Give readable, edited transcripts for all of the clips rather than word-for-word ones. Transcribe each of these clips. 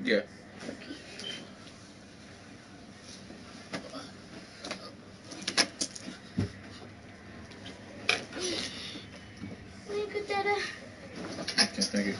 Yeah. Look at that. Okay, thank you.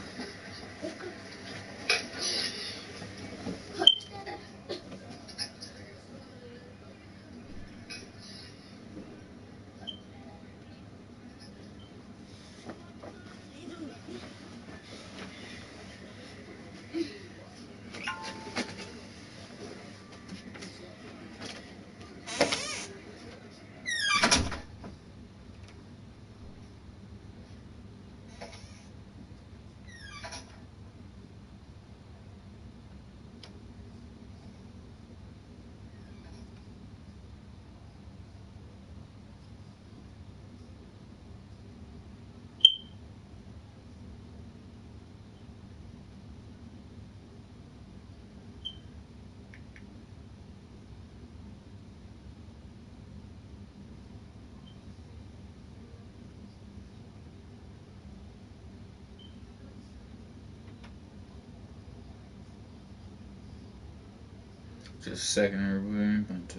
Just a second, everybody. But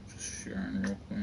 just sharing real quick.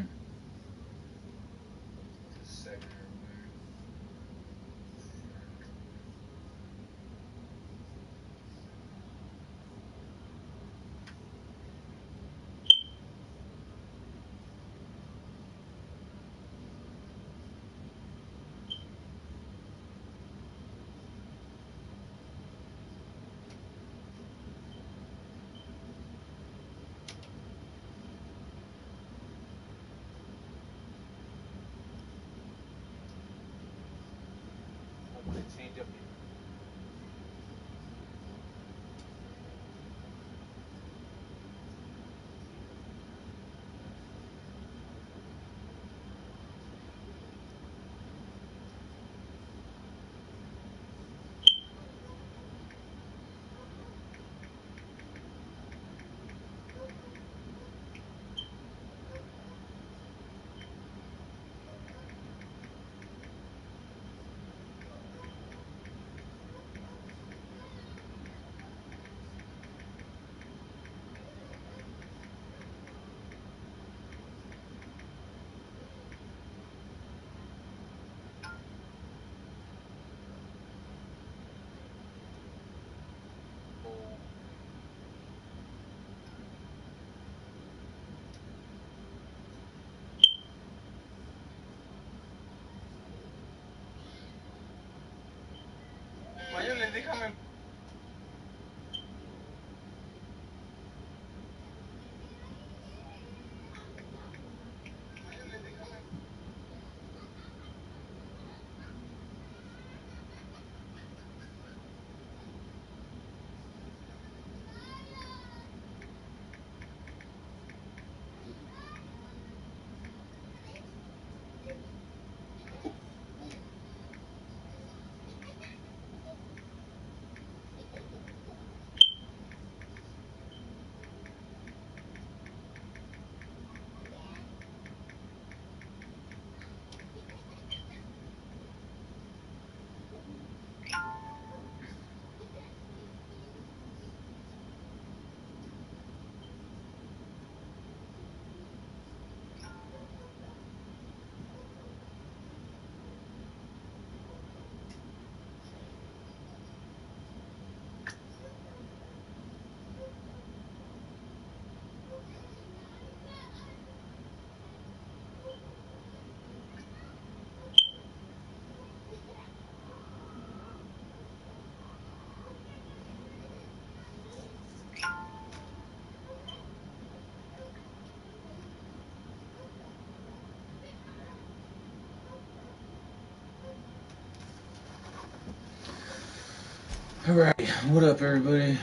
Alright, what up, everybody?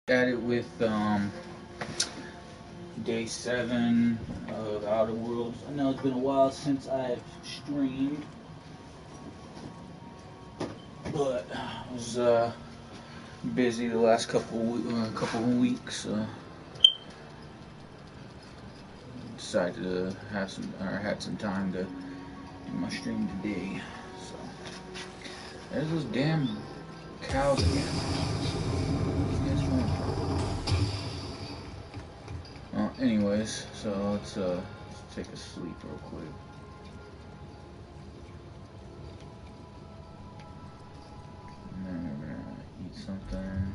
At it with day 7 of Outer Worlds. I know it's been a while since I've streamed, but I was busy the last couple of weeks. Decided to had some time to do my stream today. So there's those damn cows again. anyways, so let's take a sleep real quick. And then we're gonna eat something.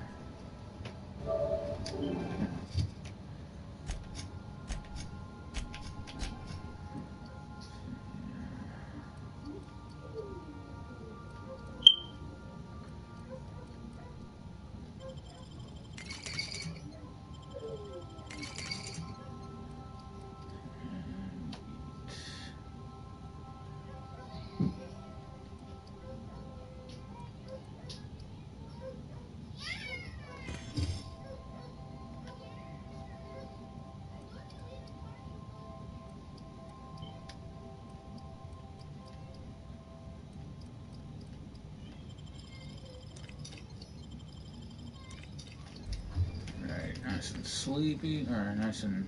Nice and sleepy, or nice and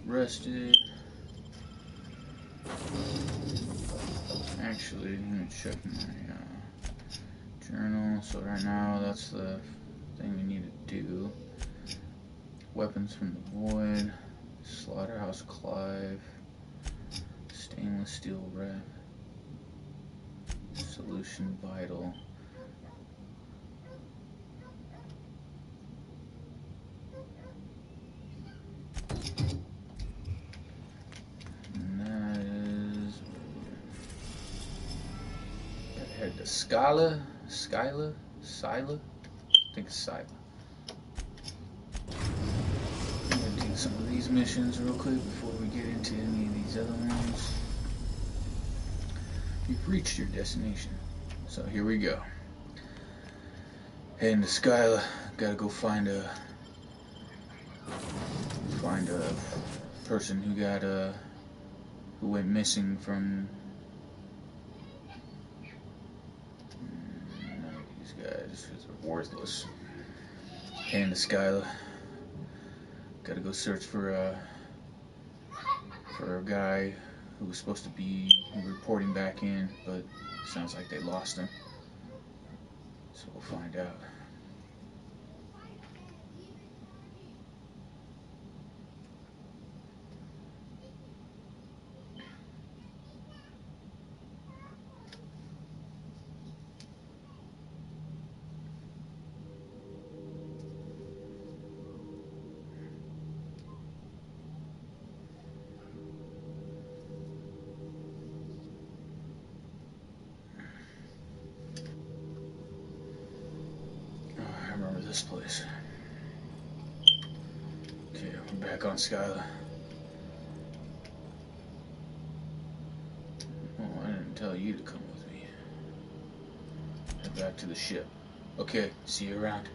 rested. Actually, let me check my journal. So right now, that's the thing we need to do. Weapons from the Void, Slaughterhouse Clive, Stainless Steel Rep, Solution Vital. Head to Skyla? I think it's Scylla. I'm gonna do some of these missions real quick before we get into any of these other ones. You've reached your destination, so here we go. Heading to Skyla. Gotta go find a person who went missing from. None of these guys, because they're worthless. Heading to Skyla. Gotta go search for a guy who was supposed to be reporting back in, but sounds like they lost him. So we'll find out. I remember this place. Okay, we're back on Skyla. Oh, I didn't tell you to come with me. Head back to the ship. Okay, see you around.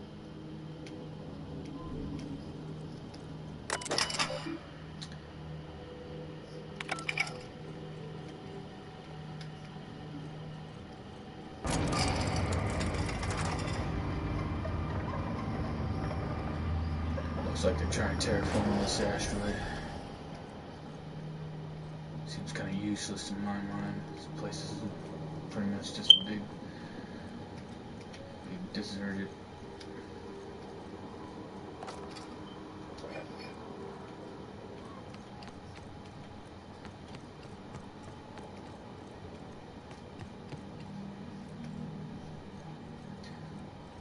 Looks like they're trying to terraform this asteroid. Seems kind of useless in my mind. This place is pretty much just a big deserted.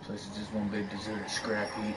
Place is just one big deserted scrap heap.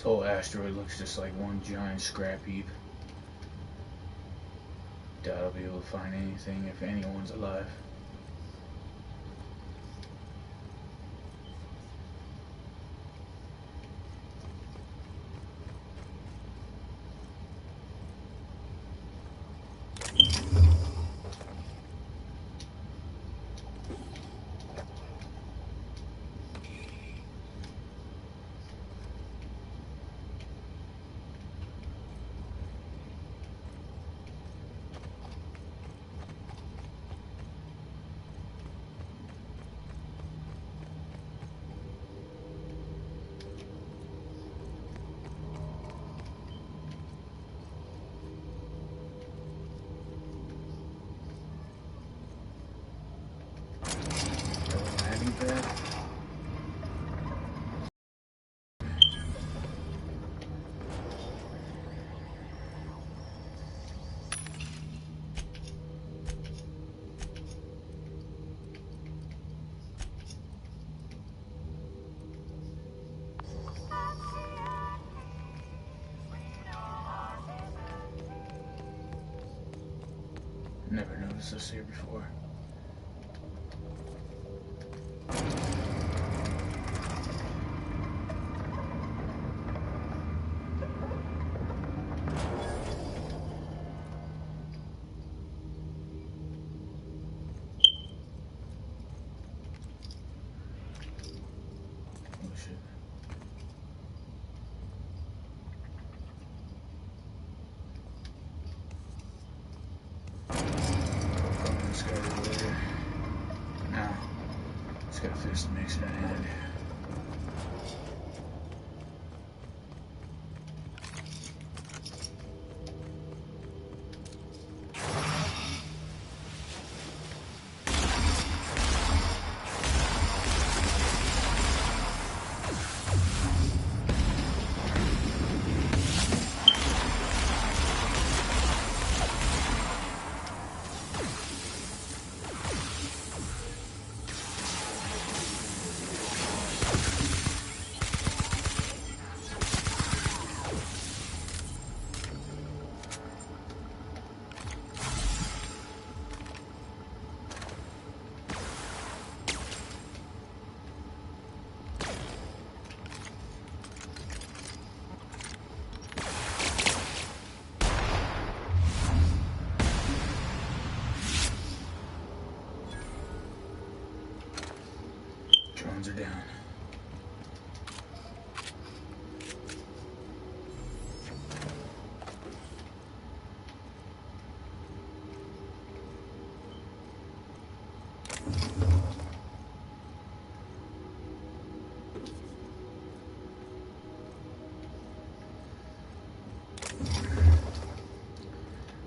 whole asteroid looks just like one giant scrap heap. Doubt I'll be able to find anything if anyone's alive. Landing pad. Never noticed this here before. Oh shit. This guy over there. Now, just gotta fix the mixer and drones are down.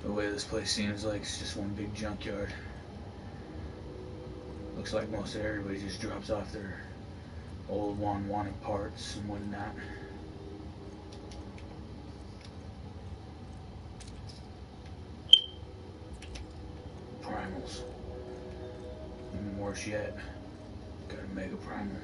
The way this place seems like it's just one big junkyard. Looks like most of everybody just drops off their old wanted parts and whatnot. Primals. Even worse yet, got a mega primal.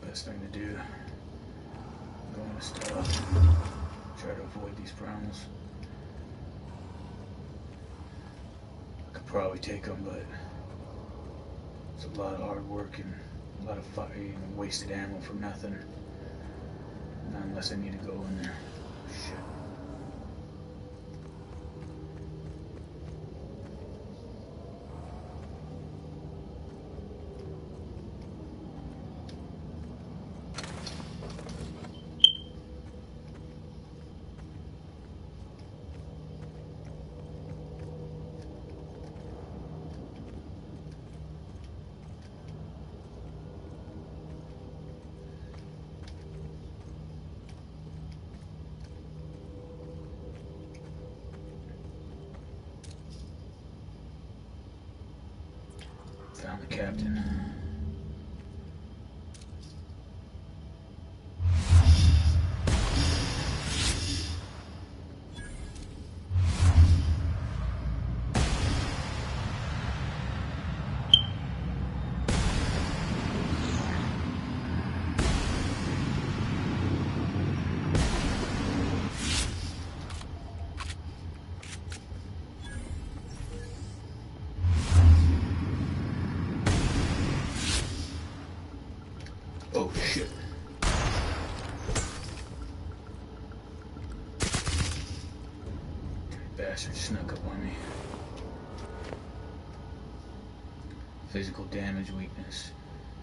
Best thing to do, go into stealth, try to avoid these primals. I could probably take them, but it's a lot of hard work and a lot of wasted ammo for nothing. Not unless I need to go in there. Shit. found the captain. Oh shit. Bastard snuck up on me. Physical damage weakness.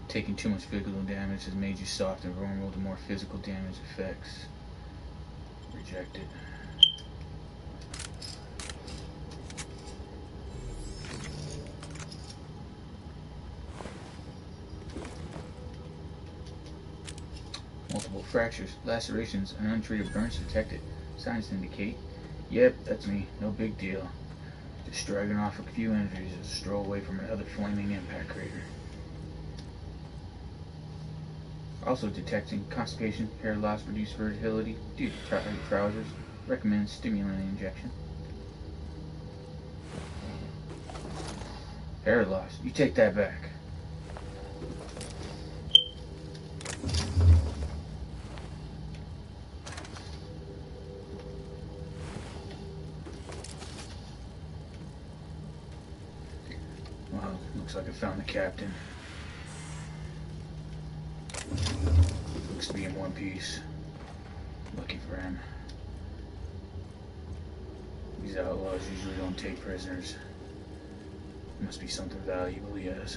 Taking too much physical damage has made you soft and vulnerable to more physical damage effects. Rejected. Multiple fractures, lacerations, and untreated burns detected. Signs indicate, yep, that's me, no big deal. Just dragging off a few injuries as a stroll away from another flaming impact crater. Also detecting constipation, hair loss, reduced fertility due to tight trousers. Recommends stimulant injection. Hair loss, you take that back. Well, looks like I found the captain. Looks to be in one piece. Lucky for him. These outlaws usually don't take prisoners. Must be something valuable he has.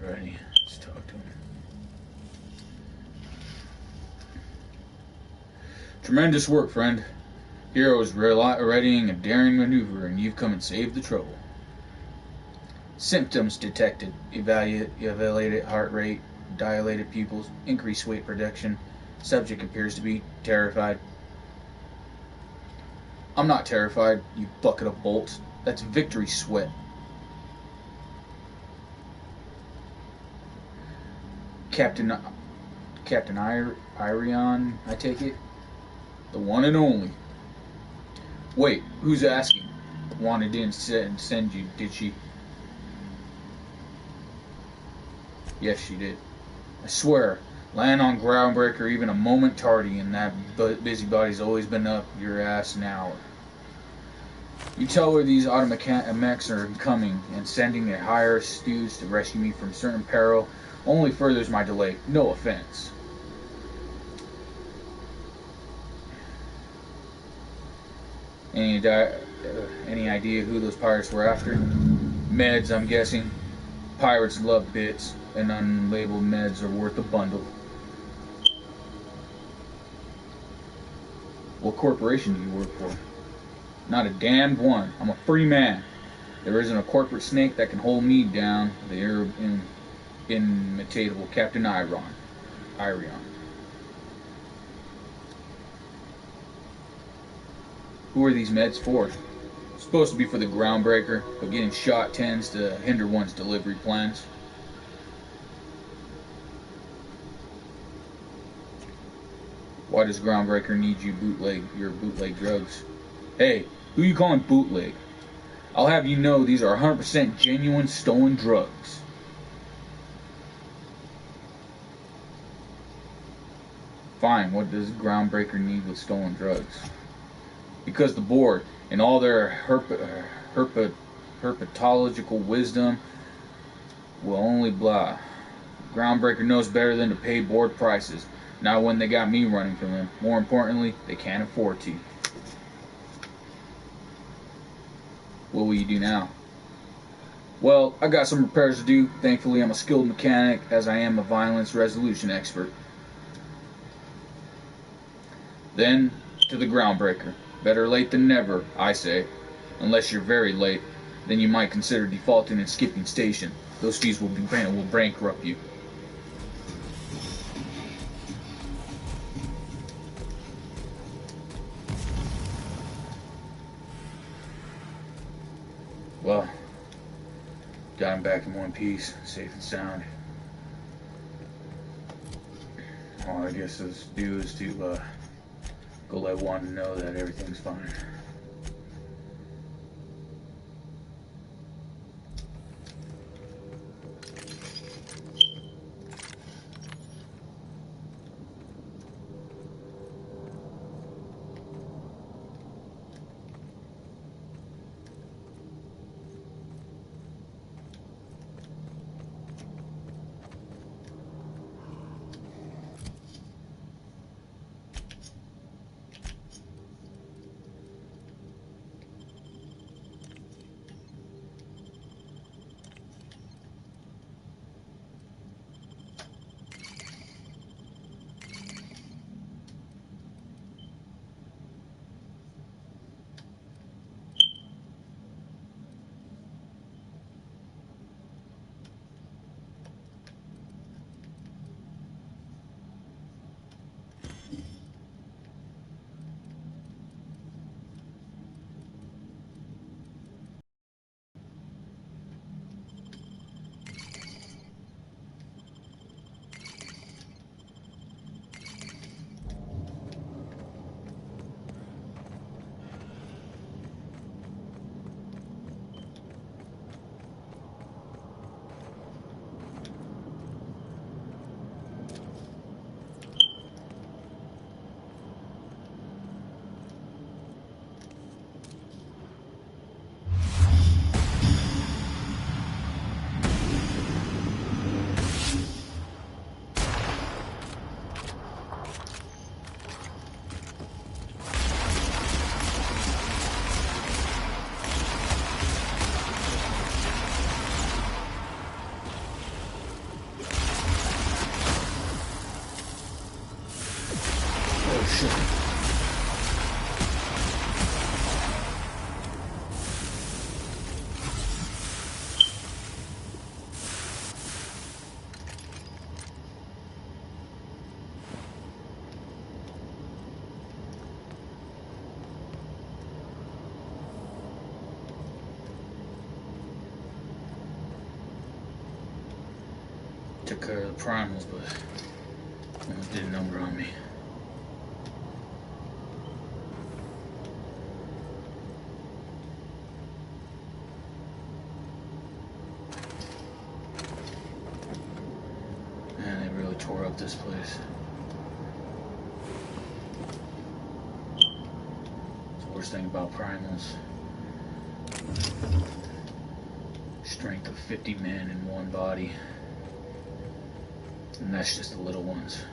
Alrighty, let's talk to him. Tremendous work, friend. Heroes readying a daring maneuver, and you've come and saved the trouble. Symptoms detected: elevated heart rate, dilated pupils, increased weight production. Subject appears to be terrified. I'm not terrified, you bucket of bolts. That's victory sweat. Captain Irion, I take it? The one and only. Wait, who's asking? Wanda didn't send you, did she? Yes, she did. I swear, land on Groundbreaker even a moment tardy, and that busybody's always been up your ass an hour. You tell her these automechs are coming, and sending a higher stews to rescue me from certain peril only furthers my delay. No offense. Any idea who those pirates were after? Meds, I'm guessing. Pirates love bits, and unlabeled meds are worth a bundle. What corporation do you work for? Not a damned one. I'm a free man. There isn't a corporate snake that can hold me down. The inimitable Captain Irion. Who are these meds for? Supposed to be for the Groundbreaker, but getting shot tends to hinder one's delivery plans. Why does Groundbreaker need your bootleg drugs? Hey, who you calling bootleg? I'll have you know these are 100% genuine stolen drugs. Fine, what does Groundbreaker need with stolen drugs? Because the board, in all their herpetological wisdom, will only blah. Groundbreaker knows better than to pay board prices. Not when they got me running for them. More importantly, they can't afford to. What will you do now? Well, I got some repairs to do. Thankfully, I'm a skilled mechanic, as I am a violence resolution expert. Then, to the Groundbreaker. Better late than never, I say. Unless you're very late, then you might consider defaulting and skipping station. Those fees will bankrupt you. got him back in one piece, safe and sound. All I guess is do is to go let Wanda know that everything's fine. Took care of the primals, but it did a number on me. Man, they really tore up this place. It's the worst thing about primals. Strength of 50 men in one body. And that's just the little ones.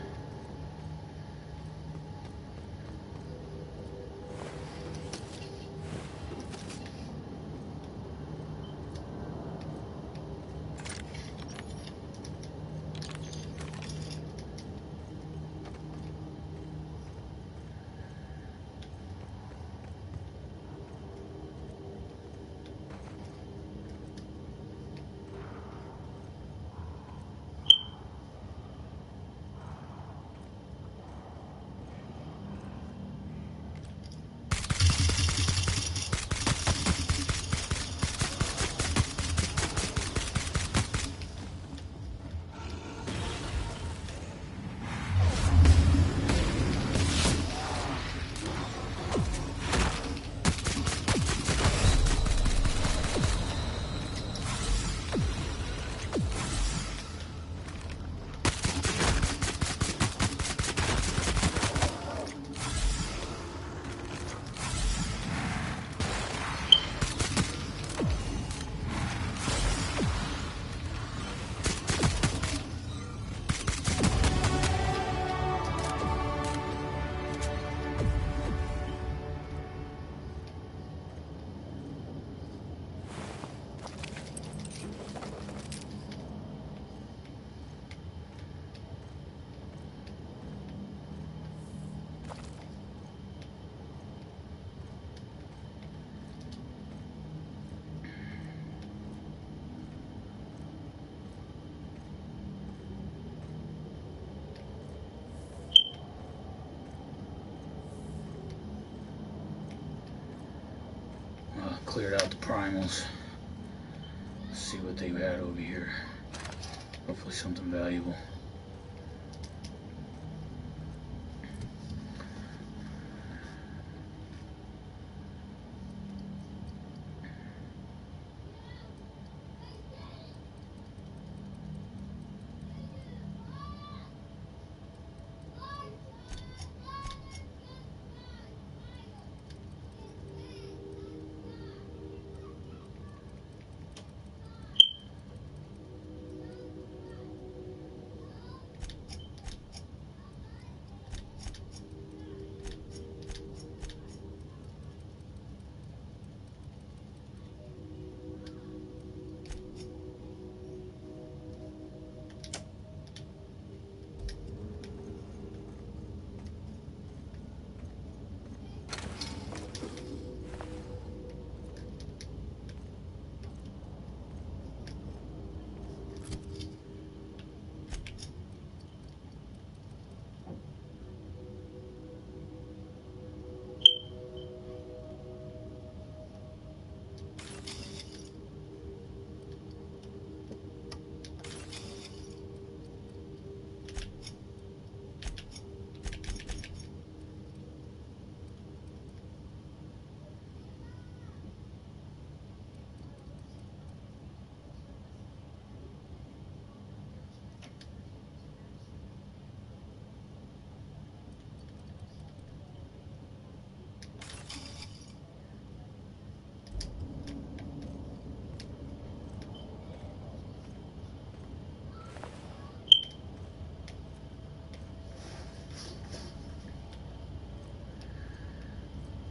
Cleared out the primals. see what they had over here. Hopefully something valuable.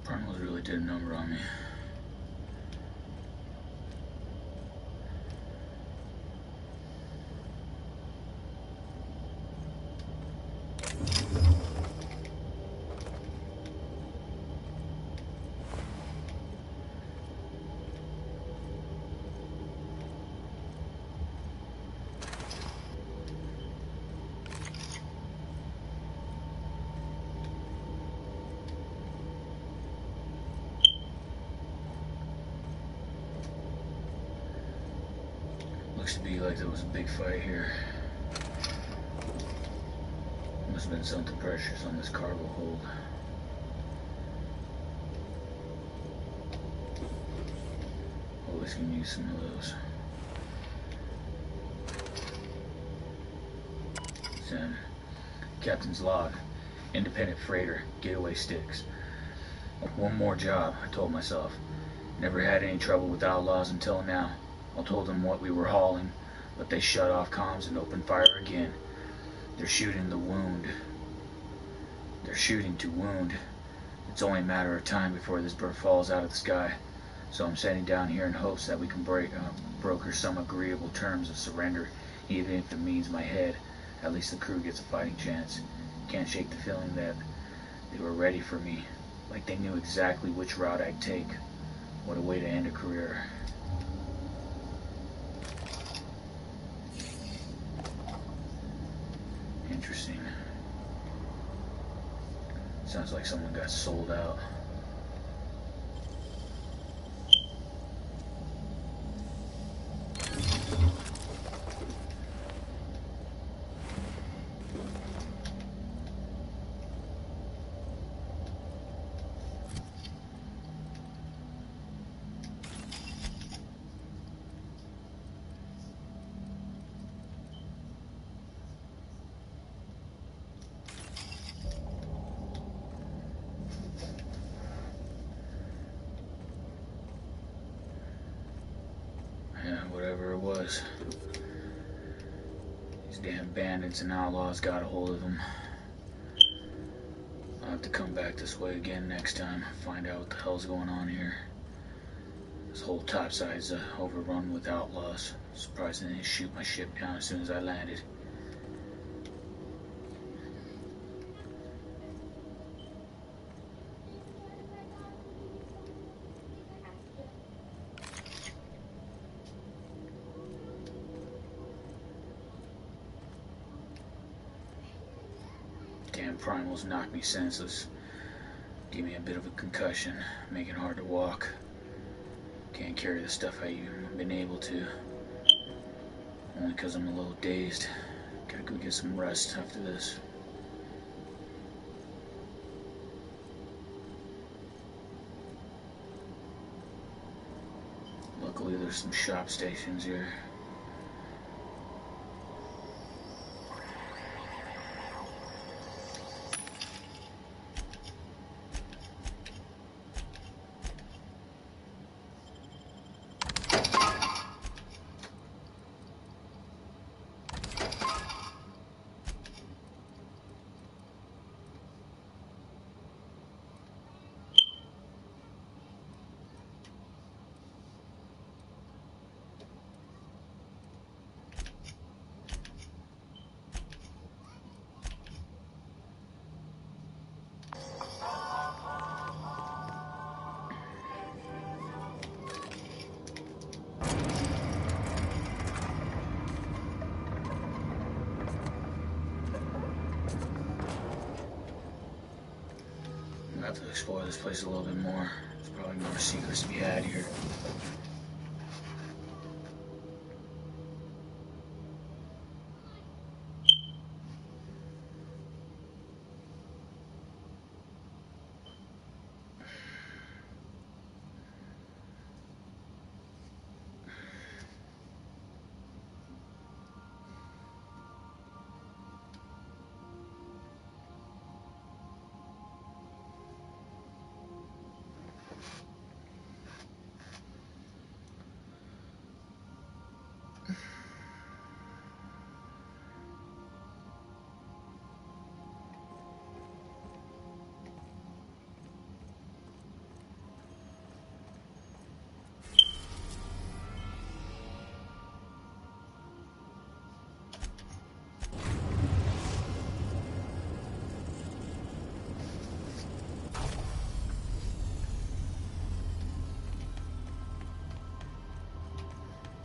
Primals really did a number on me. Looks to be like there was a big fight here. Must have been something precious on this cargo hold. Always can use some of those. Sam. Captain's log. Independent freighter. Getaway sticks. One more job, I told myself. Never had any trouble with outlaws until now. I told them what we were hauling, but they shut off comms and opened fire again. They're shooting to wound. It's only a matter of time before this bird falls out of the sky. So I'm sitting down here in hopes that we can broker some agreeable terms of surrender, even if it means my head. At least the crew gets a fighting chance. Can't shake the feeling that they were ready for me, like they knew exactly which route I'd take. What a way to end a career. Interesting. Sounds like someone got sold out. Whatever it was. These damn bandits and outlaws got a hold of them. I'll have to come back this way again next time, find out what the hell's going on here. This whole topside's overrun with outlaws. Surprised they didn't shoot my ship down as soon as I landed. Damn primals knocked me senseless. Gave me a bit of a concussion, making it hard to walk. Can't carry the stuff I've been able to. Only because I'm a little dazed. Gotta go get some rest after this. Luckily there's some shop stations here. I have to explore this place a little bit more. There's probably more secrets to be had here.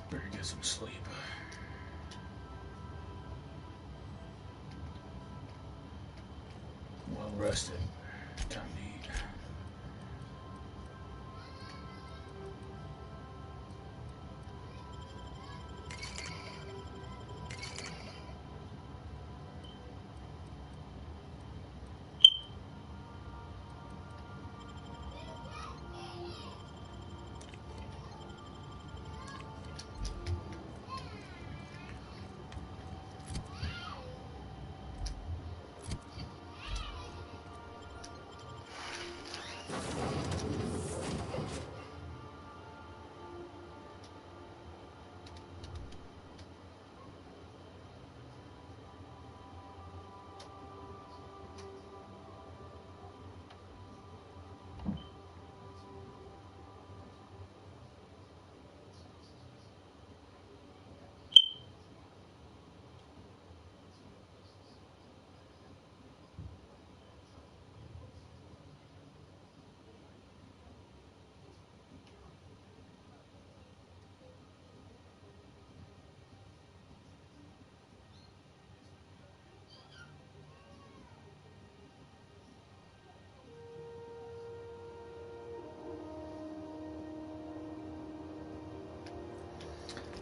Better get some sleep. Well rested. Time to eat.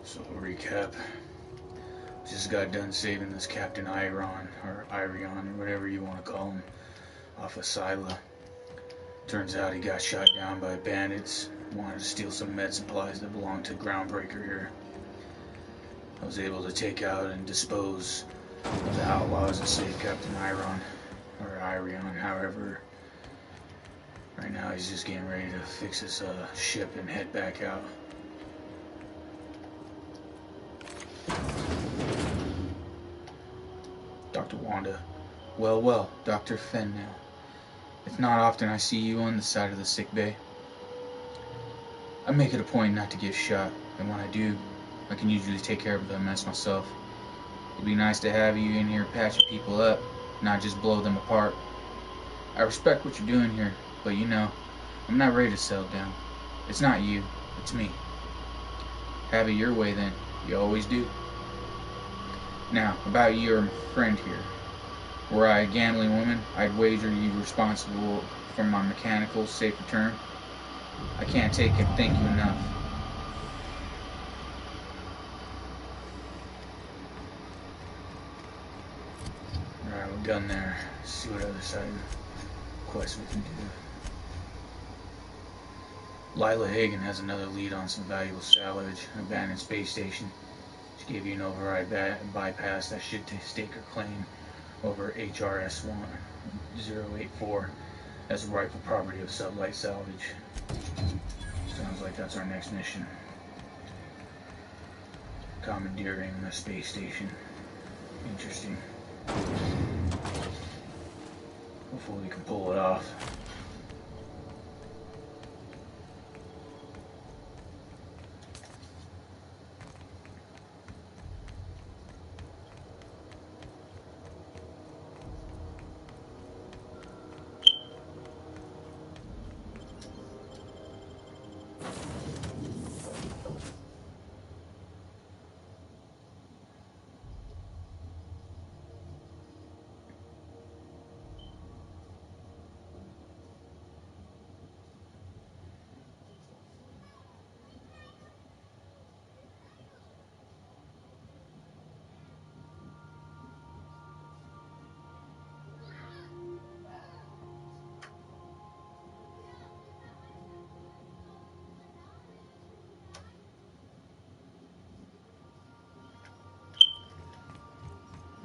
So recap. Just got done saving this Captain Iron, or Irion, or whatever you want to call him, off of Sila. Turns out he got shot down by bandits, wanted to steal some med supplies that belonged to Groundbreaker here. I was able to take out and dispose of the outlaws and save Captain Iron, or Irion, however. Right now he's just getting ready to fix his ship and head back out. Dr. Wanda. Well, Dr. Fenn now. It's not often I see you on the side of the sick bay. I make it a point not to get shot, and when I do, I can usually take care of the mess myself. It'd be nice to have you in here patching people up, not just blow them apart. I respect what you're doing here, but you know, I'm not ready to settle down. It's not you, it's me. Have it your way then, you always do. Now, about your friend here. Were I a gambling woman, I'd wager you responsible for my mechanical safe return. I can't take and thank you enough. done there. Let's see what other side quests we can do. Lila Hagen has another lead on some valuable salvage. Abandoned space station. She gave you an override bypass that should stake her claim over HRS-1084 as rightful property of Sublight Salvage. Sounds like that's our next mission. Commandeering the space station. Interesting. Hopefully we can pull it off.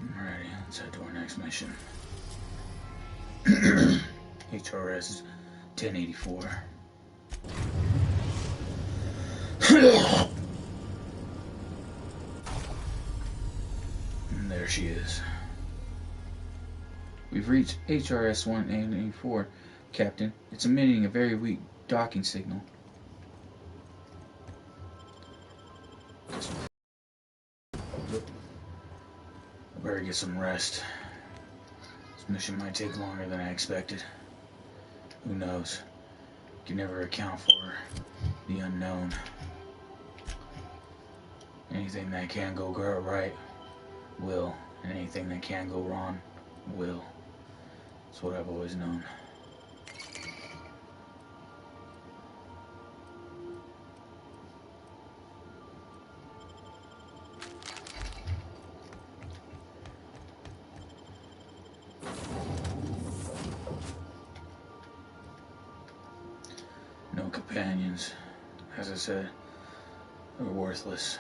Alrighty, let's head to our next mission. HRS 1084. And there she is. We've reached HRS 1084, Captain. It's emitting a very weak docking signal. I better get some rest. This mission might take longer than I expected. Who knows? You can never account for the unknown. Anything that can go right will, and anything that can go wrong will. That's what I've always known. No companions, as I said, are worthless.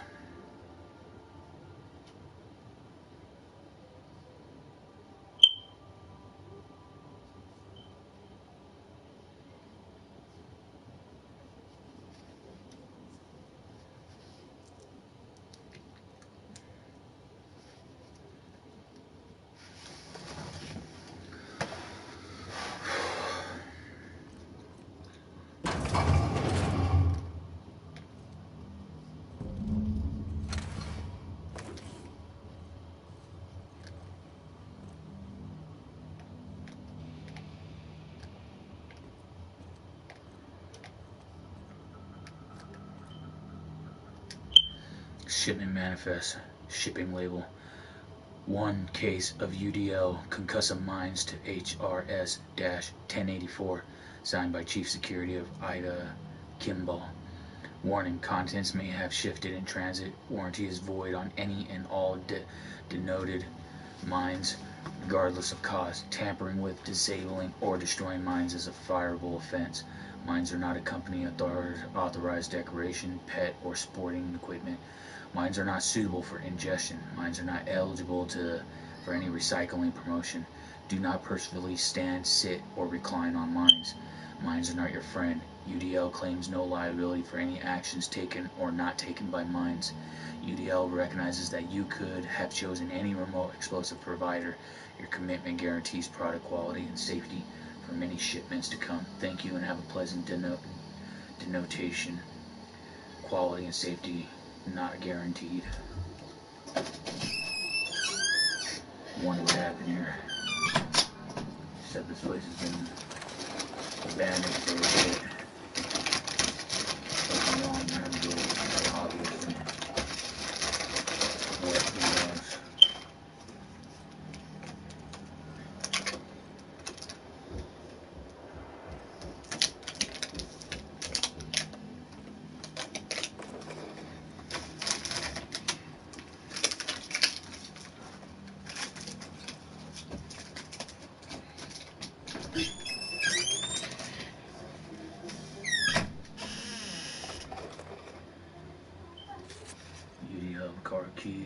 Shipment manifest, shipping label. 1 case of UDL concussive mines to HRS-1084, signed by Chief Security of Ida Kimball. Warning, contents may have shifted in transit. Warranty is void on any and all denoted mines, regardless of cause. Tampering with, disabling, or destroying mines is a fireable offense. Mines are not a company authorized decoration, pet, or sporting equipment. Mines are not suitable for ingestion. Mines are not eligible for any recycling promotion. Do not purposefully stand, sit, or recline on mines. Mines are not your friend. UDL claims no liability for any actions taken or not taken by mines. UDL recognizes that you could have chosen any remote explosive provider. Your commitment guarantees product quality and safety for many shipments to come. Thank you and have a pleasant denotation. Quality and safety not guaranteed. Wonder what happened here. Said this place has been abandoned for a bit. Something wrong there, obviously. What, who knows? key.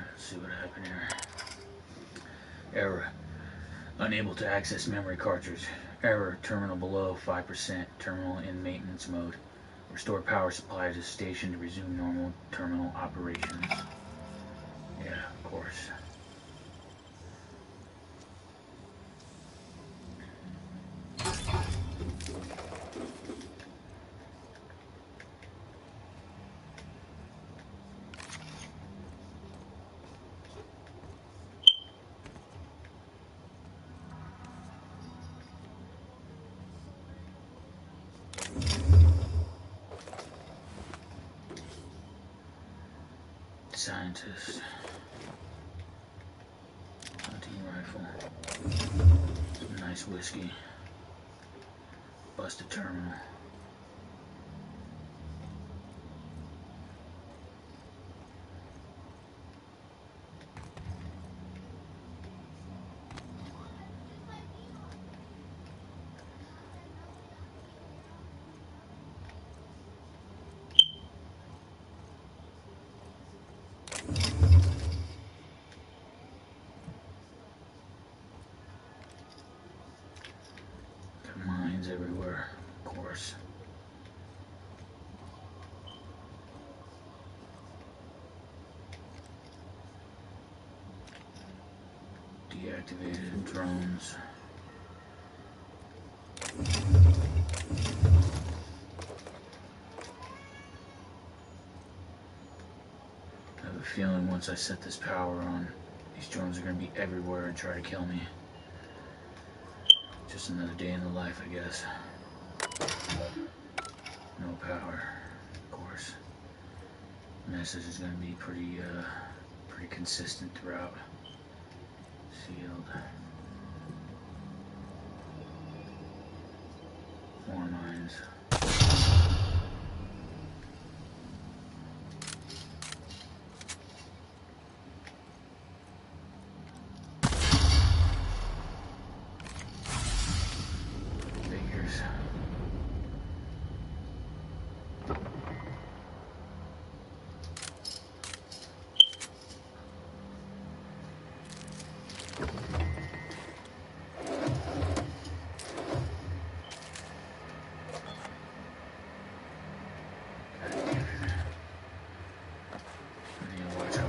Let's see what happened here. Error. Unable to access memory cartridge. Error. Terminal below 5%. Terminal in maintenance mode. Restore power supply to station to resume normal terminal operations. Yeah, of course. Scientist. Hunting rifle. Some nice whiskey. Busted terminal. Mines everywhere, of course. Deactivated drones. I have a feeling once I set this power on, these drones are going to be everywhere and try to kill me. Just another day in the life, I guess. No power, of course. Message is going to be pretty consistent throughout. Sealed. More mines. Figures.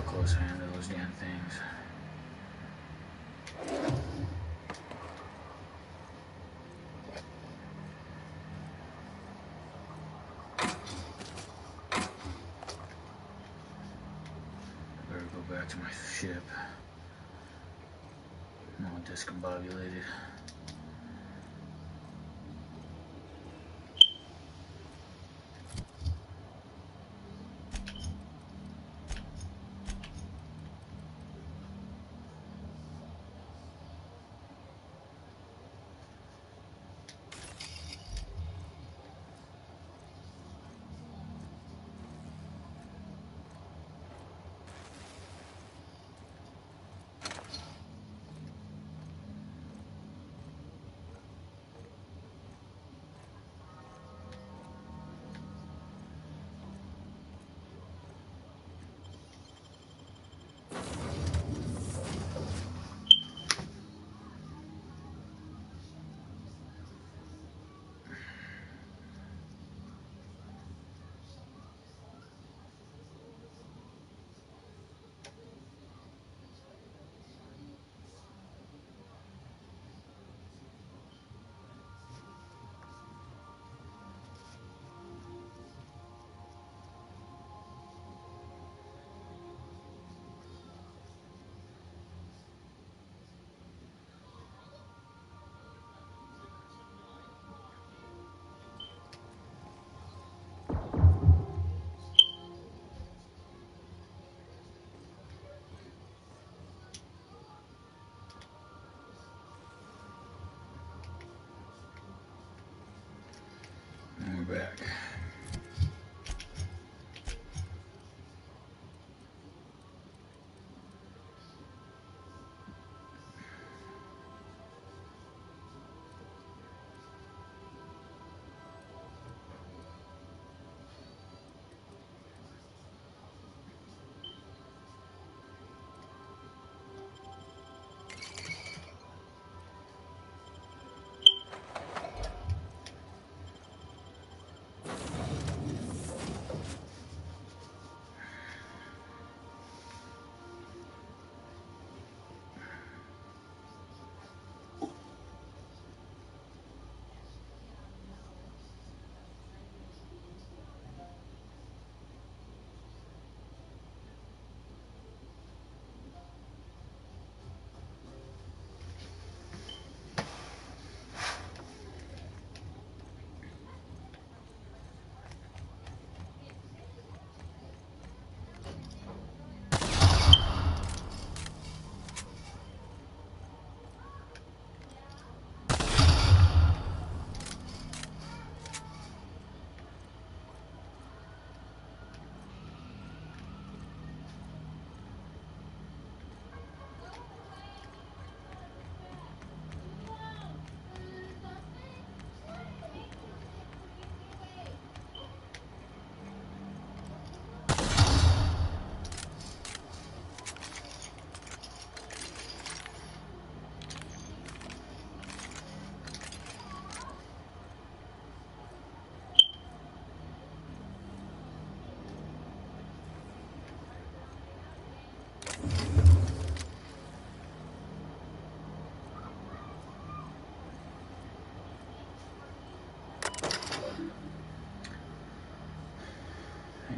Close I am to those damn things. I better go back to my ship. I'm all discombobulated. And we're back.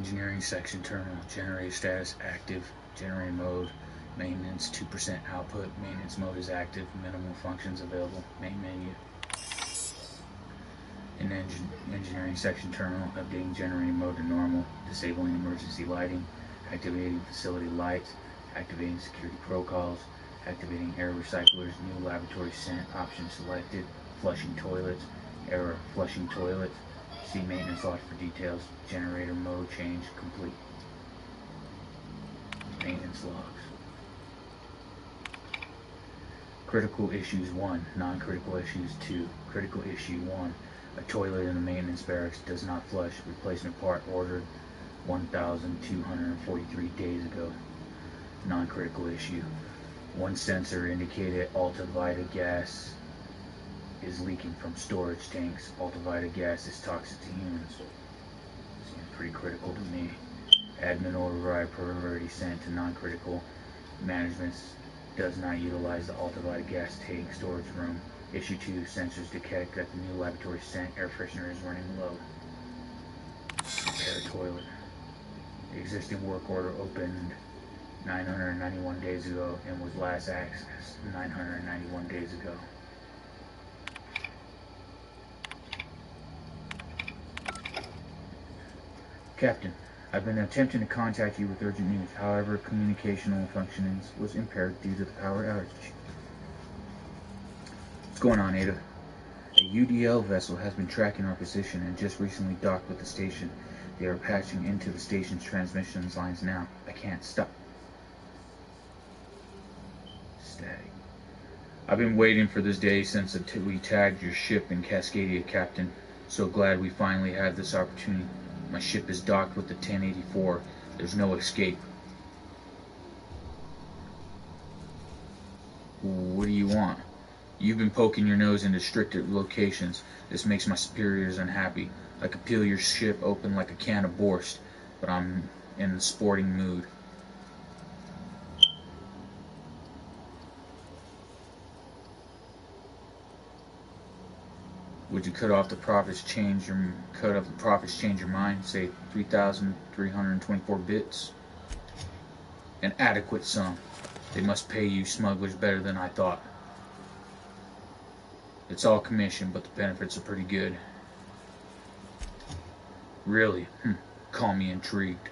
Engineering section terminal. Generator status active. Generator mode. Maintenance 2% output. Maintenance mode is active. Minimal functions available. Main menu. In engineering section terminal, updating generator mode to normal. Disabling emergency lighting. Activating facility lights. Activating security protocols. Activating air recyclers. New laboratory scent option selected. Flushing toilets. Error. Flushing toilets. See maintenance log for details. Generator mode change complete. Maintenance logs. Critical issues 1. Non-critical issues 2. Critical issue 1. A toilet in the maintenance barracks does not flush. Replacement part ordered 1,243 days ago. Non-critical issue. One sensor indicated ultraviolet gas is leaking from storage tanks. Ultraviolet gas is toxic to humans. Seems pretty critical to me. Admin override priority sent to non-critical. Management does not utilize the ultraviolet gas tank storage room. Issue 2, sensors detect that the new laboratory scent air freshener is running low. Repair toilet. The existing work order opened 991 days ago and was last accessed 991 days ago. Captain, I've been attempting to contact you with urgent news. However, communicational functioning was impaired due to the power outage. What's going on, Ada? A UDL vessel has been tracking our position and just recently docked with the station. They are patching into the station's transmissions lines now. I can't stop. Static. I've been waiting for this day since we tagged your ship in Cascadia, Captain. So glad we finally had this opportunity. My ship is docked with the 1084. There's no escape. What do you want? You've been poking your nose into restricted locations. This makes my superiors unhappy. I could peel your ship open like a can of Borscht, but I'm in the sporting mood. Would you cut off the profits, change your mind, say 3,324 bits? An adequate sum. They must pay you smugglers better than I thought. It's all commission, but the benefits are pretty good. Really? Call me intrigued.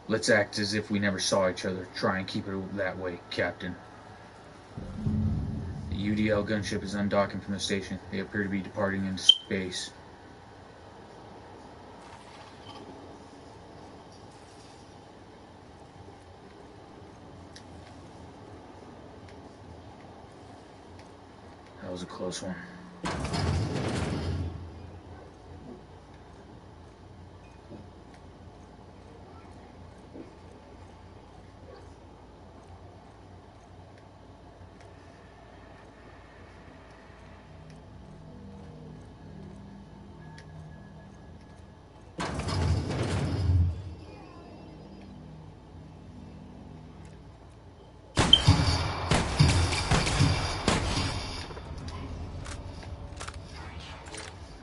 Let's act as if we never saw each other. Try and keep it that way, Captain. The UDL gunship is undocking from the station. They appear to be departing into space. That was a close one.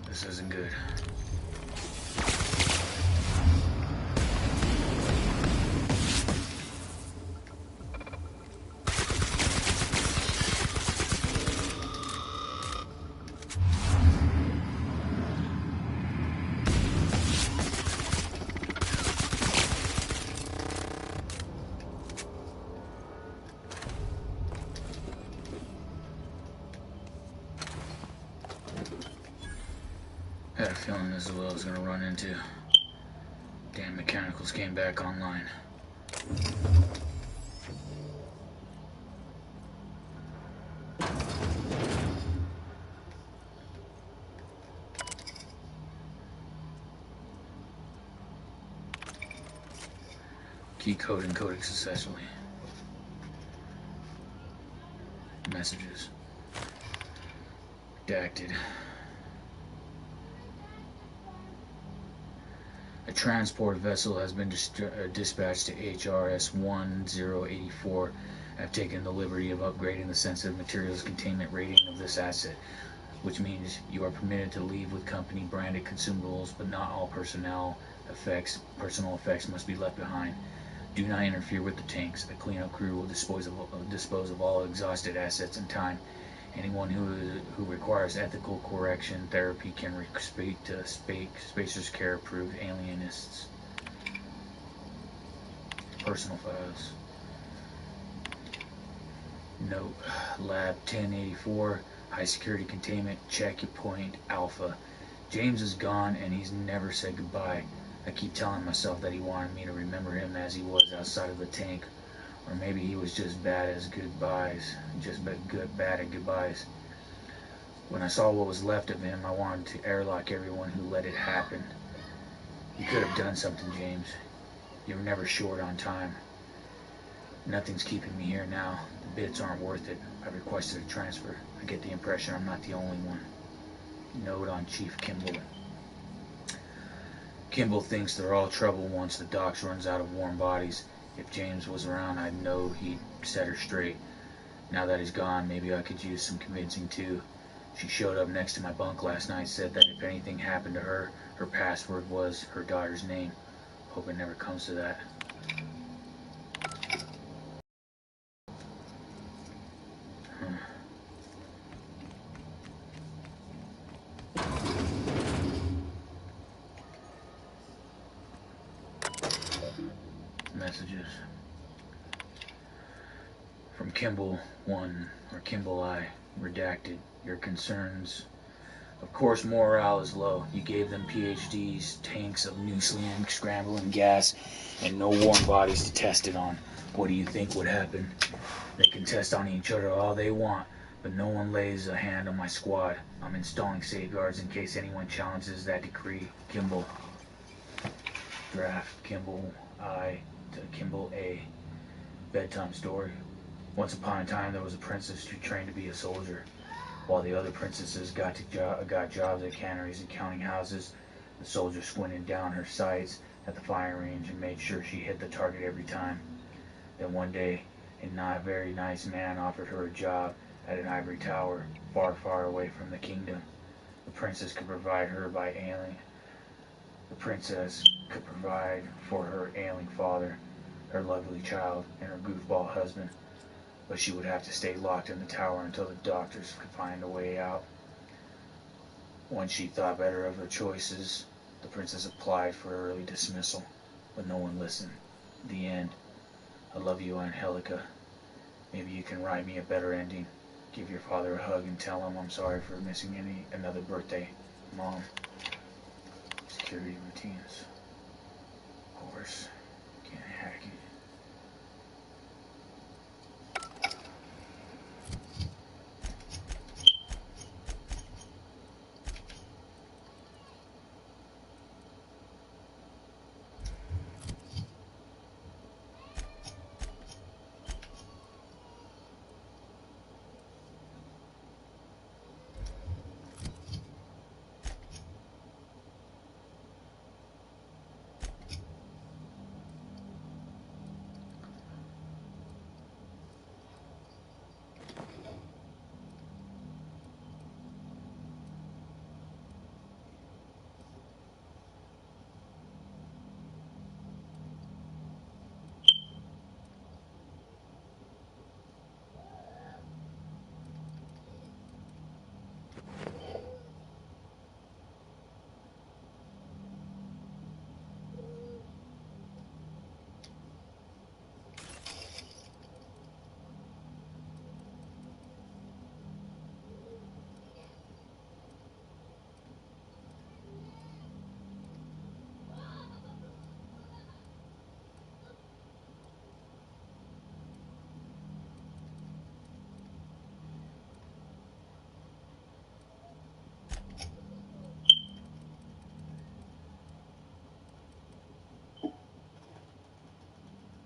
This isn't good. I had a feeling this is what I was going to run into. Damn mechanicals came back online. Key code encoded successfully. Messages. Redacted. A transport vessel has been dispatched to HRS 1084. I've taken the liberty of upgrading the sensitive materials containment rating of this asset. which means you are permitted to leave with company branded consumables, but not all personal effects must be left behind. Do not interfere with the tanks. A cleanup crew will dispose of all exhausted assets in time. Anyone who requires ethical correction therapy can speak to Spacer's Care approved alienists. Personal files. Note: Lab 1084, high security containment, checkpoint Alpha. James is gone and he's never said goodbye. I keep telling myself that he wanted me to remember him as he was outside of the tank. Or maybe he was just bad at goodbyes. When I saw what was left of him, I wanted to airlock everyone who let it happen. You could have done something, James. You were never short on time. Nothing's keeping me here now. The bits aren't worth it. I requested a transfer. I get the impression I'm not the only one. Note on Chief Kimball. Kimball thinks they're all trouble once the docks runs out of warm bodies. If James was around, I'd know he'd set her straight. Now that he's gone, maybe I could use some convincing too. She showed up next to my bunk last night, said that if anything happened to her, her password was her daughter's name. Hope it never comes to that. Messages. From Kimball 1, or Kimball I, redacted. Your concerns. Of course morale is low. You gave them PhDs, tanks of nuclear scrambling gas, and no warm bodies to test it on. What do you think would happen? They can test on each other all they want, but no one lays a hand on my squad. I'm installing safeguards in case anyone challenges that decree. Kimball. Draft. Kimball I to Kimball A. Bedtime story. Once upon a time, there was a princess who trained to be a soldier. While the other princesses got jobs at canneries and counting houses, the soldier squinted down her sights at the firing range and made sure she hit the target every time. Then one day, a very nice man offered her a job at an ivory tower, far, far away from the kingdom. The princess could provide for her ailing father, her lovely child, and her goofball husband. But she would have to stay locked in the tower until the doctors could find a way out. Once she thought better of her choices, the princess applied for early dismissal, but no one listened. The end. I love you, Angelica. Maybe you can write me a better ending. Give your father a hug and tell him I'm sorry for missing another birthday. Mom. Security routines. Of course. Can't hack it.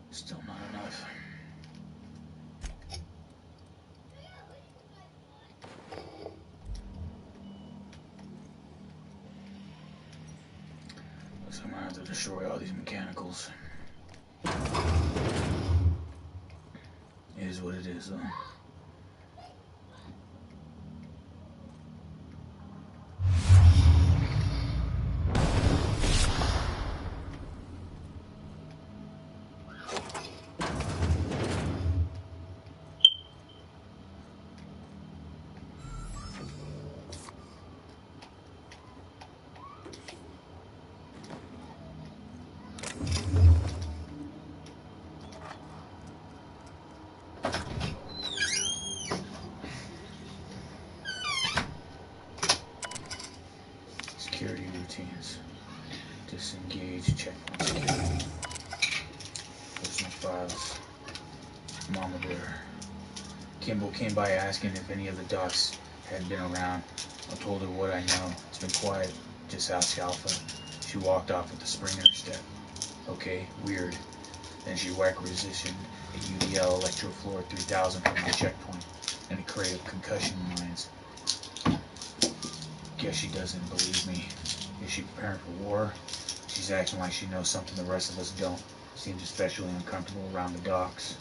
Still not enough. Looks like I'm gonna have to destroy all these mechanicals. It is what it is, though. routines. Disengage checkpoint security. Personal files. Mama bear. Kimball came by asking if any of the docs had been around. I told her what I know. It's been quiet. Just ask Alpha. She walked off with a spring in her step. Okay, weird. Then she requisitioned a UDL Electrofluor 3000 from the checkpoint and a crate of concussion mines. Guess she doesn't believe me. Is she preparing for war? She's acting like she knows something the rest of us don't. Seems especially uncomfortable around the docks.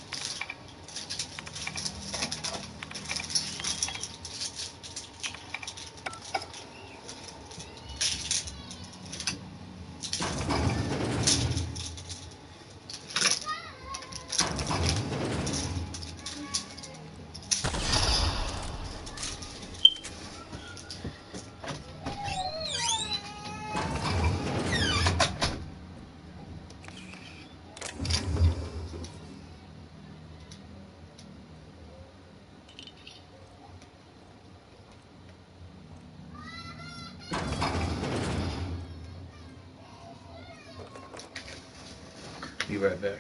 Be right back.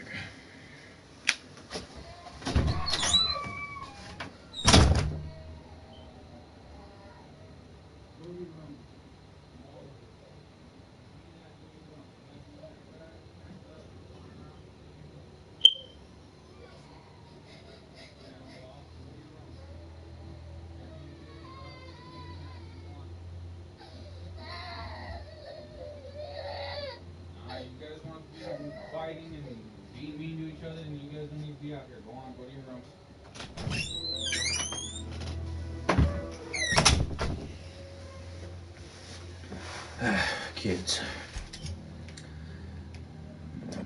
Fighting and being mean to each other, and you guys don't need to be out here. Go on, go to your room. Kids.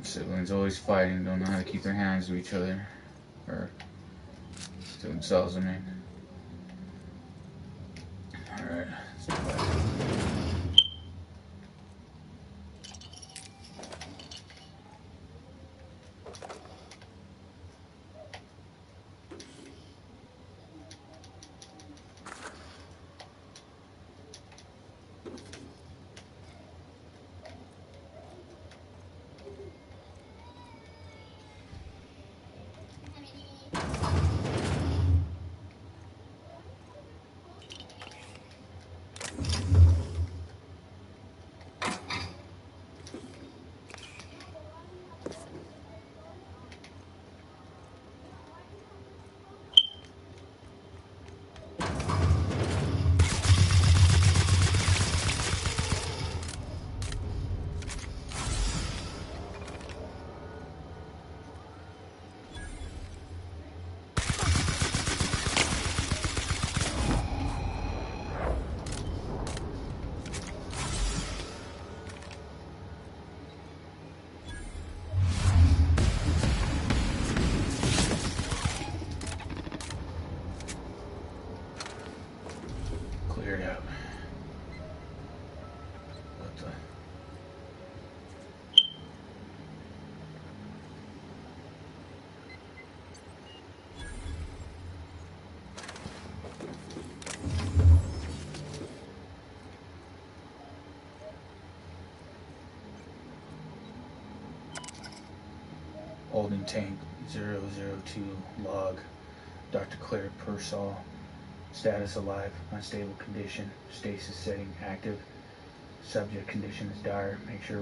Siblings always fighting, don't know how to keep their hands to each other. Or to themselves, I mean. Alright, let's go back. Cleared out. What the? Holding tank 002 log. Dr. Claire Pearsall. Status alive, unstable condition, stasis setting active. Subject condition is dire. Make sure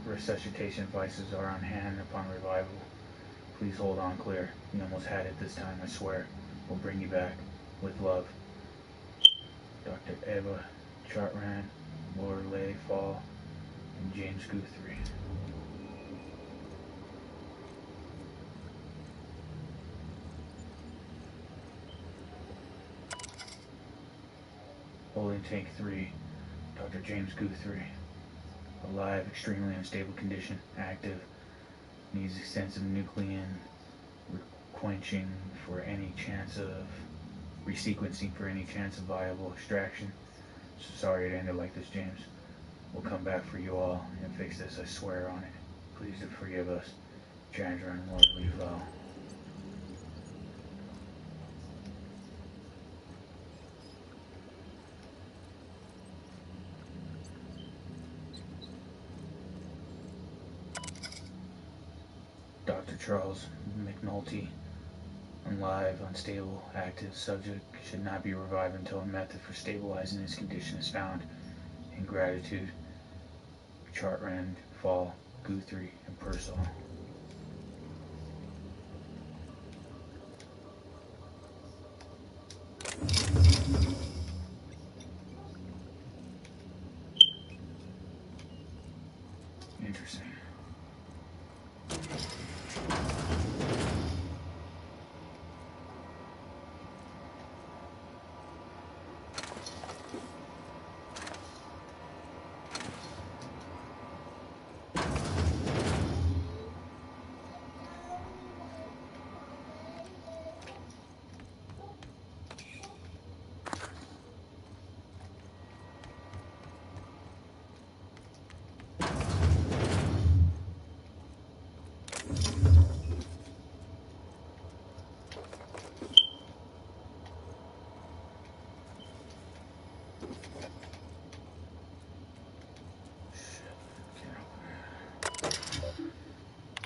resuscitation devices are on hand upon revival. Please hold on, Claire. You almost had it this time, I swear. We'll bring you back. With love. Dr. Eva Chartran, Lorelei Fall, and James Guthrie. Holding tank 3, Dr. James Guthrie. Alive, extremely unstable condition, active. Needs extensive nuclein quenching for any chance of resequencing for any chance of viable extraction. So sorry it ended like this, James. We'll come back for you all and fix this, I swear on it. Please do forgive us. Chandra and Lord Levo. Charles McNulty. Unlive, unstable, active subject should not be revived until a method for stabilizing his condition is found. In gratitude, Chartrand, Fall, Guthrie, and Pearsall. Interesting.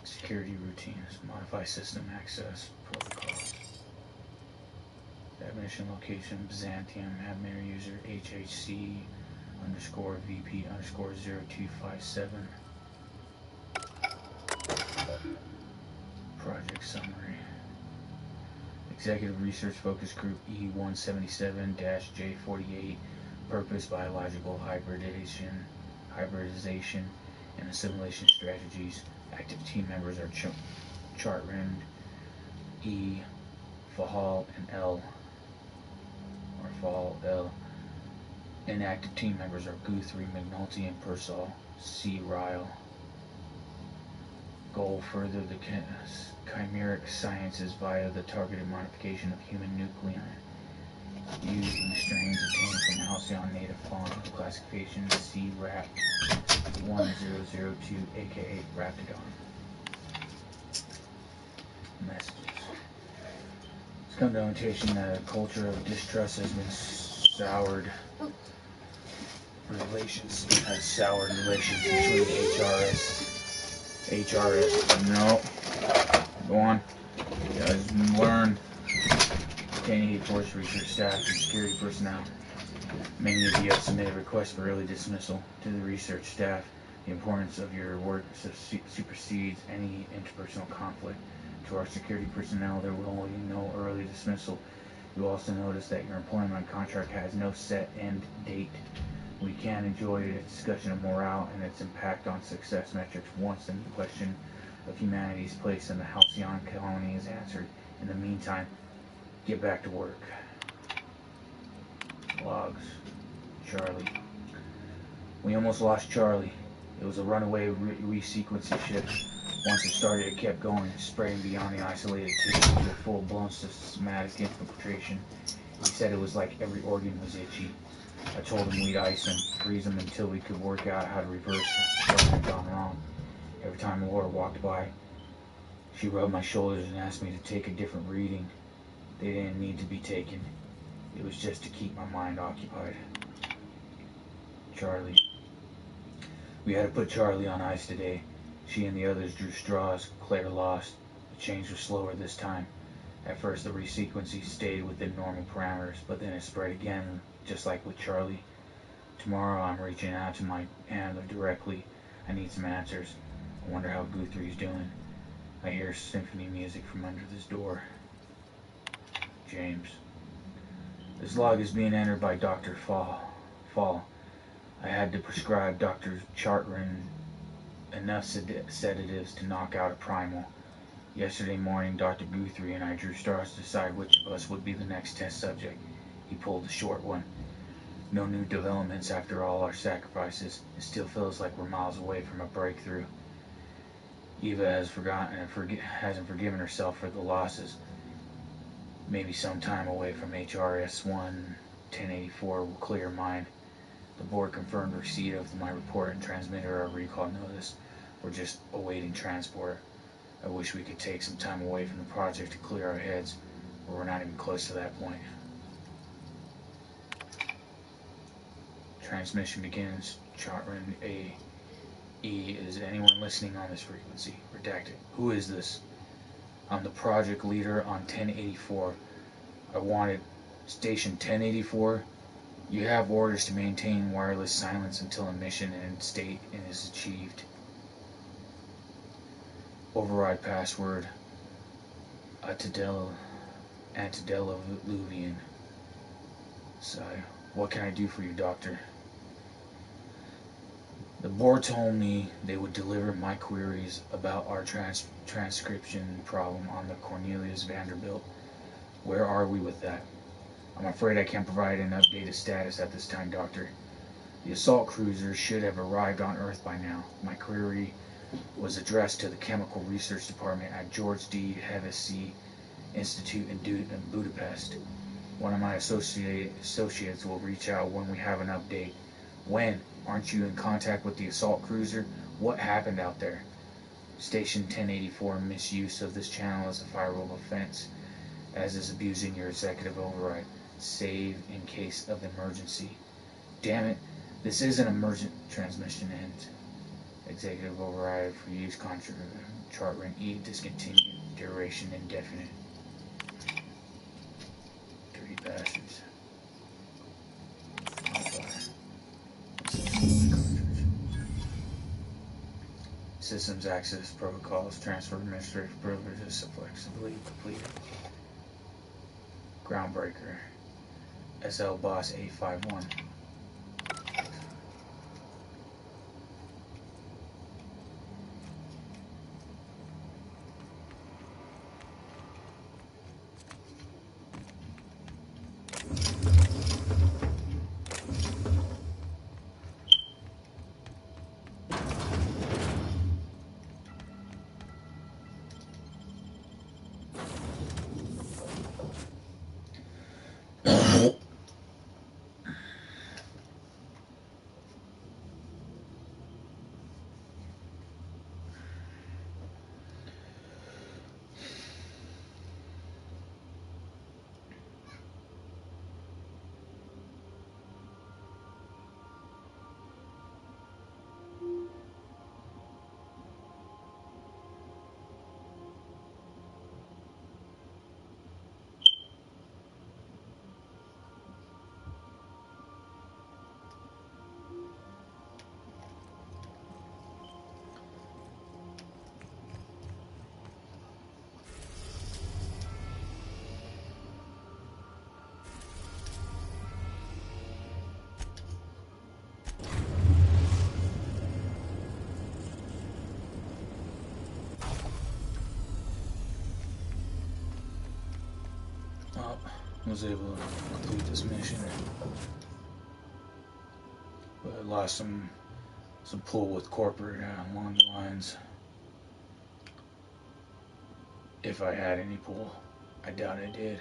Security routines, modify system access protocol. Admission location, Byzantium, admin user HHC underscore VP underscore 0257. Project summary. Executive Research Focus Group E177-J48. Purpose, biological hybridization and assimilation strategies. Active team members are Chartrand, E, Fahal, and L. Or Fahal, L. Inactive team members are Guthrie, McNulty, and Pearsall. C. Ryle. Goal: further the chimeric sciences via the targeted modification of human nuclei using strains obtained from Halcyon native fauna. Classification: C. Rat 1002, aka Raptidon. Messages. It's come to notation that a culture of distrust has been soured relations between HRS. No. Go on. You guys learn. Obtaining Force Research staff and security personnel. Many of you have submitted requests for early dismissal to the research staff. The importance of your work supersedes any interpersonal conflict. To our security personnel, there will be no early dismissal. You also notice that your employment contract has no set end date. We can enjoy a discussion of morale and its impact on success metrics once the question of humanity's place in the Halcyon colony is answered. In the meantime, get back to work. Logs. Charlie. We almost lost Charlie. It was a runaway resequencing ship. Once it started, it kept going, spreading beyond the isolated tissue to a full-blown systematic infiltration. He said it was like every organ was itchy. I told him we'd ice him, freeze him until we could work out how to reverse what had gone wrong. Every time Laura walked by, she rubbed my shoulders and asked me to take a different reading. They didn't need to be taken. It was just to keep my mind occupied. Charlie. We had to put Charlie on ice today. She and the others drew straws. Claire lost. The change was slower this time. At first, the resequencing stayed within normal parameters, but then it spread again, just like with Charlie. Tomorrow, I'm reaching out to my handler directly. I need some answers. I wonder how Guthrie's doing. I hear symphony music from under this door. James. This log is being entered by Dr. Fall. I had to prescribe Dr. Chartrand enough sedatives to knock out a primal. Yesterday morning, Dr. Guthrie and I drew straws to decide which of us would be the next test subject. He pulled the short one. No new developments after all our sacrifices. It still feels like we're miles away from a breakthrough. Eva hasn't forgiven herself for the losses. Maybe some time away from HRS-1-1084 will clear her mind. The board confirmed receipt of my report and transmitted our recall notice. We're just awaiting transport. I wish we could take some time away from the project to clear our heads, but we're not even close to that point. Transmission begins. Chartrand A. E. Is anyone listening on this frequency? Redacted. Who is this? I'm the project leader on 1084. I wanted Station 1084. You have orders to maintain wireless silence until a mission and state is achieved. Override password Antediluvian. Sigh. What can I do for you, Doctor? The board told me they would deliver my queries about our transcription problem on the Cornelius Vanderbilt. Where are we with that? I'm afraid I can't provide an updated status at this time, Doctor. The assault cruiser should have arrived on Earth by now. My query was addressed to the Chemical Research Department at George D. Hevesy Institute in Budapest. One of my associates will reach out when we have an update. When? Aren't you in contact with the assault cruiser? What happened out there? Station 1084 misuse of this channel is a fireable offense, as is abusing your executive override. Save in case of emergency. Damn it, this is an emergent transmission and executive override for use chart rank E discontinued, duration indefinite. Dirty bastards. Systems access protocols, transfer administrative privileges flexibly completed. Groundbreaker. SL Boss 851. Was able to complete this mission, but I lost some pull with corporate along the lines. If I had any pull, I doubt I did.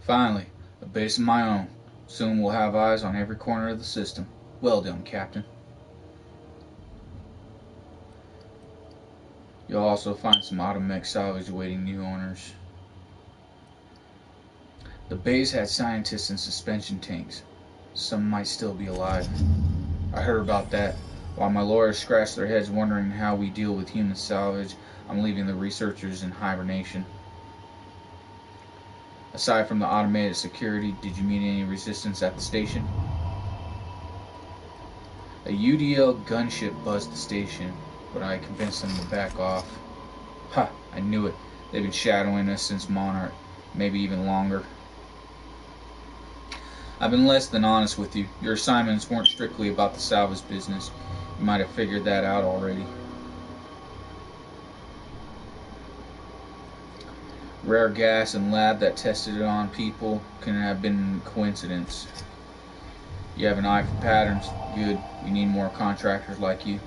Finally, a base of my own. Soon we'll have eyes on every corner of the system. Well done, Captain. You'll also find some automech salvage awaiting new owners. The base had scientists in suspension tanks. Some might still be alive. I heard about that. While my lawyers scratch their heads wondering how we deal with human salvage, I'm leaving the researchers in hibernation. Aside from the automated security, did you meet any resistance at the station? A UDL gunship buzzed the station, but I convinced them to back off. Ha! I knew it. They've been shadowing us since Monarch, maybe even longer. I've been less than honest with you. Your assignments weren't strictly about the salvage business. You might have figured that out already. Rare gas and lab that tested it on people couldn't have been a coincidence. You have an eye for patterns. Good. We need more contractors like you.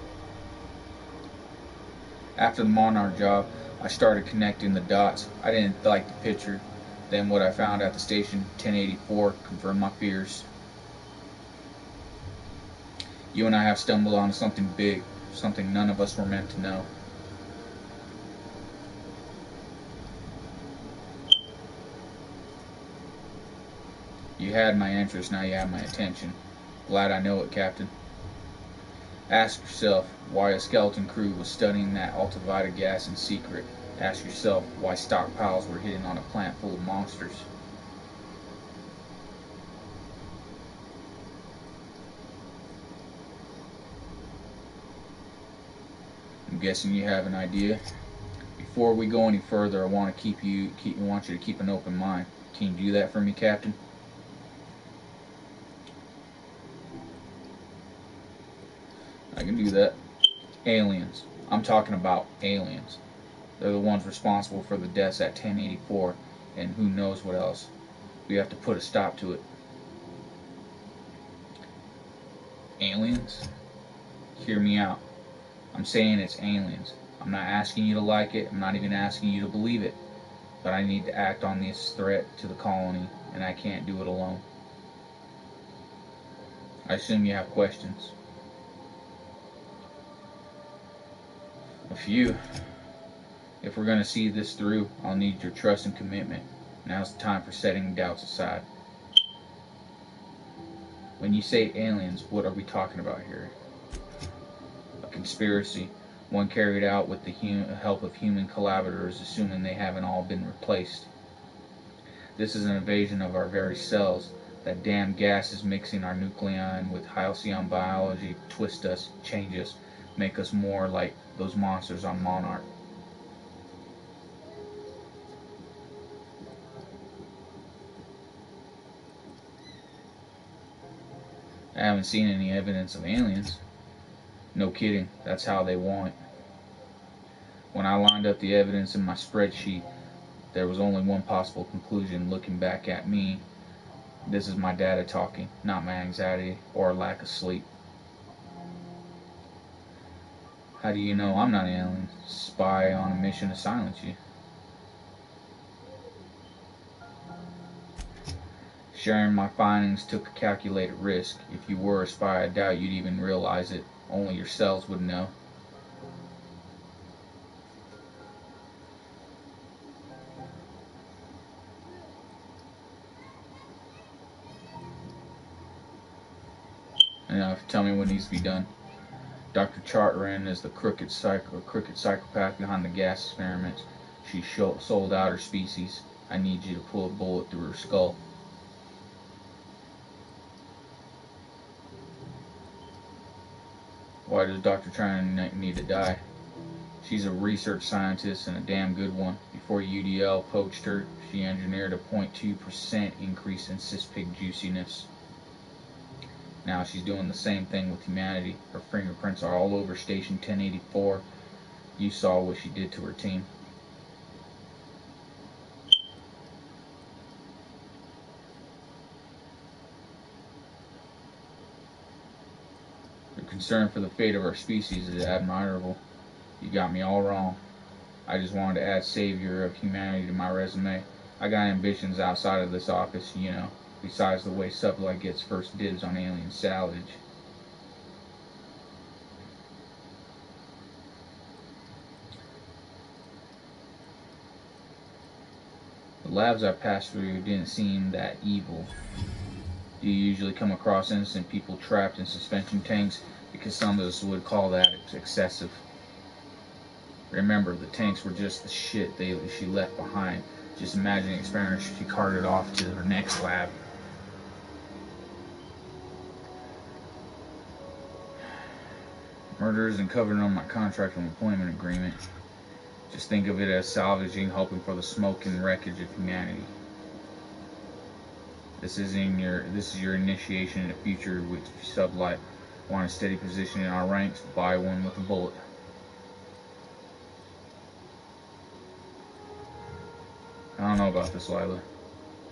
After the Monarch job, I started connecting the dots. I didn't like the picture. Then what I found at the station 1084 confirmed my fears. You and I have stumbled on something big, something none of us were meant to know. You had my interest, now you have my attention. Glad I know it, Captain. Ask yourself why a skeleton crew was studying that ultraviolet gas in secret. Ask yourself why stockpiles were hidden on a plant full of monsters. I'm guessing you have an idea. Before we go any further, I want you to keep an open mind. Can you do that for me, Captain? I can do that. Aliens. I'm talking about aliens. They're the ones responsible for the deaths at 1084 and who knows what else. We have to put a stop to it. Aliens? Hear me out. I'm saying it's aliens. I'm not asking you to like it. I'm not even asking you to believe it. But I need to act on this threat to the colony, and I can't do it alone. I assume you have questions. A few. If we're going to see this through, I'll need your trust and commitment. Now's the time for setting doubts aside. When you say aliens, what are we talking about here? A conspiracy, one carried out with the help of human collaborators, assuming they haven't all been replaced. This is an invasion of our very cells. That damn gas is mixing our nuclei with halcyon biology, twist us, change us, make us more like those monsters on Monarch. I haven't seen any evidence of aliens. No kidding, that's how they want it. When I lined up the evidence in my spreadsheet, there was only one possible conclusion looking back at me. This is my data talking, not my anxiety or lack of sleep. How do you know I'm not an alien? Spy on a mission to silence you. Sharing my findings took a calculated risk. If you were a spy, I doubt you'd even realize it. Only yourselves would know. Now, tell me what needs to be done. Dr. Chartran is the crooked psychopath behind the gas experiments. She sold out her species. I need you to pull a bullet through her skull. Why does Dr. Chartran need to die? She's a research scientist and a damn good one. Before UDL poached her, she engineered a 0.2% increase in cispig juiciness. Now she's doing the same thing with humanity. Her fingerprints are all over Station 1084. You saw what she did to her team. Your concern for the fate of our species is admirable. You got me all wrong. I just wanted to add savior of humanity to my resume. I got ambitions outside of this office, you know, besides the way Sublight gets first dibs on alien salvage. The labs I passed through didn't seem that evil. Do you usually come across innocent people trapped in suspension tanks? Because some of us would call that excessive. Remember, the tanks were just the shit she left behind. Just imagine the experiments she carted off to her next lab. Murder isn't covered on my contract of employment agreement. Just think of it as salvaging, hoping for the smoke and wreckage of humanity. This is your initiation in the future with Sublight. Want a steady position in our ranks? Buy one with a bullet. I don't know about this, Lila.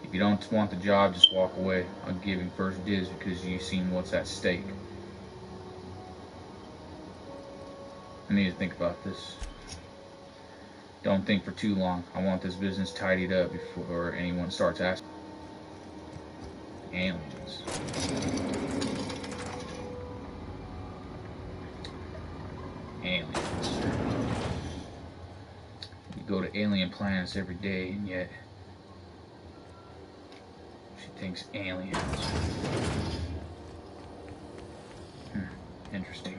If you don't want the job, just walk away. I'll give you first dibs because you've seen what's at stake. I need to think about this. Don't think for too long. I want this business tidied up before anyone starts asking. Aliens. Aliens. We go to alien planets every day, and yet she thinks aliens. Interesting.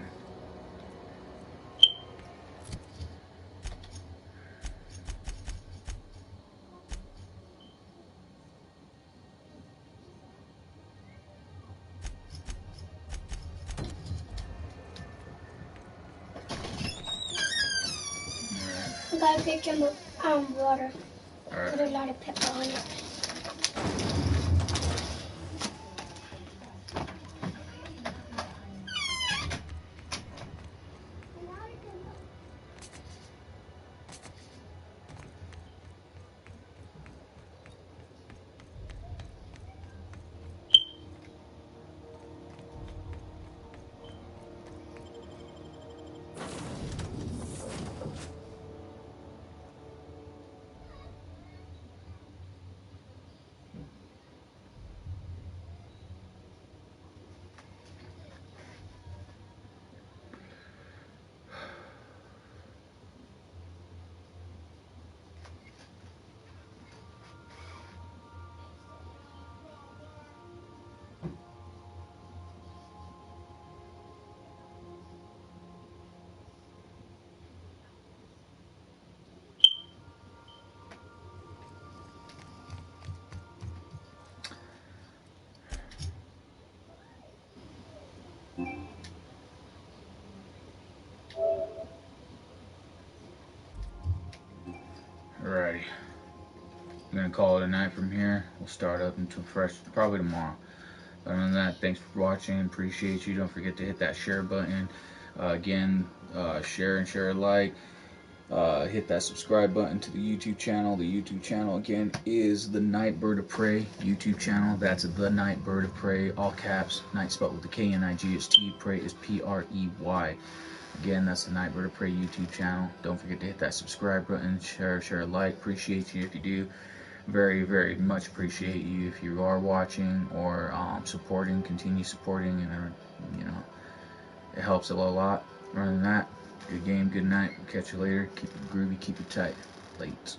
I got a picture of water. Alright. Put a lot of pepper on it. Alrighty. I'm gonna call it a night from here. We'll start up until fresh, probably tomorrow. Other than that, thanks for watching. Appreciate you. Don't forget to hit that share button. Again, share and share alike. Hit that subscribe button to the YouTube channel. The YouTube channel again is the Night Bird of Prey YouTube channel. That's the Night Bird of Prey, all caps. Night spelled with the K-N-I-G-H-T. Prey is P-R-E-Y. Again, that's the Night Bird of Prey YouTube channel. Don't forget to hit that subscribe button, share alike. Appreciate you if you do. Very, very much appreciate you if you are watching or supporting. Continue supporting, and you know, it helps a lot. Other than that, good game, good night. We'll catch you later. Keep it groovy, keep it tight. Late.